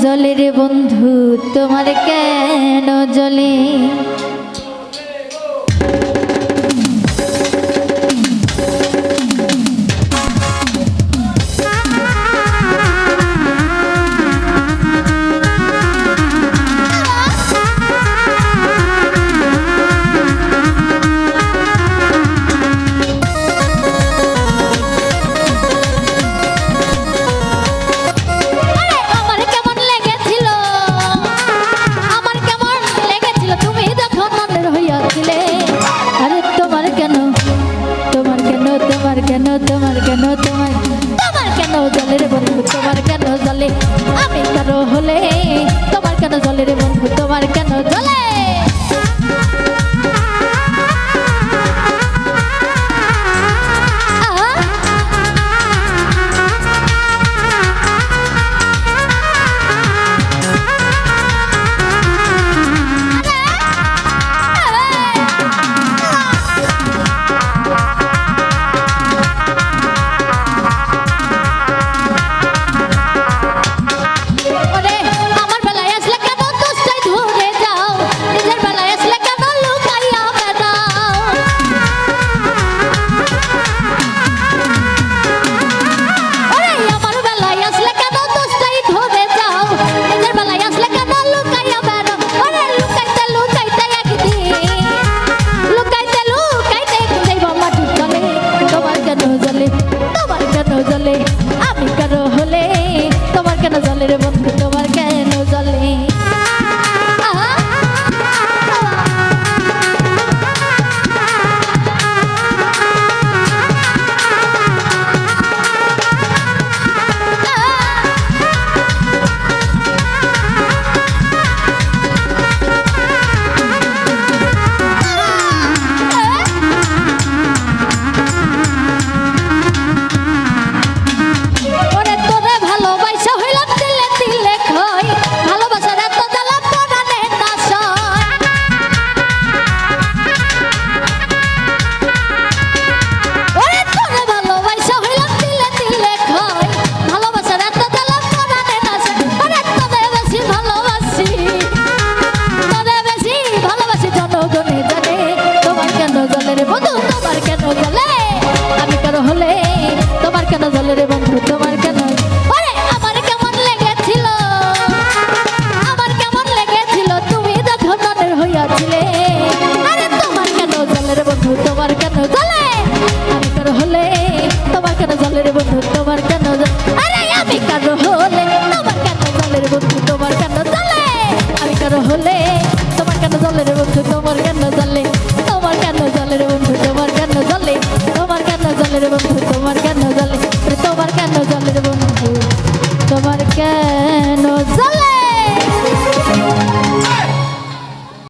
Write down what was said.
জলে রে বন্ধু তোমার কেন জলে জলের বন্ধু তোমার কেন জলে আমি কারো হলে তোমার কেন জলের বন্ধু তোমার কেন জলে আমি কারো হলে তোমার কেন জলের বন্ধু তোমার কেন জলে জলের বন্ধু তোমার কেন আমার কেমন লেগেছিল তুমি যখন মনের হইয়াছিলে আরে তোমার কেন জলের বন্ধু তোমার কেন জলে আমি কারো হলে তোমার কেন জলের বন্ধু তোমার কেন আরে আমি কারো হলে তোমার কেন জলের বন্ধু তোমার কেন জলে আমি কারো হলে তোমার কেন জলের বন্ধু তোমার কেন জলে তোমার কেন জলের বন্ধু তোমার কেন জলে তোমার কেন জলের বন্ধু তোমার কেন জলে তোমার কেন জলের বন্ধু তোমার কেন জলে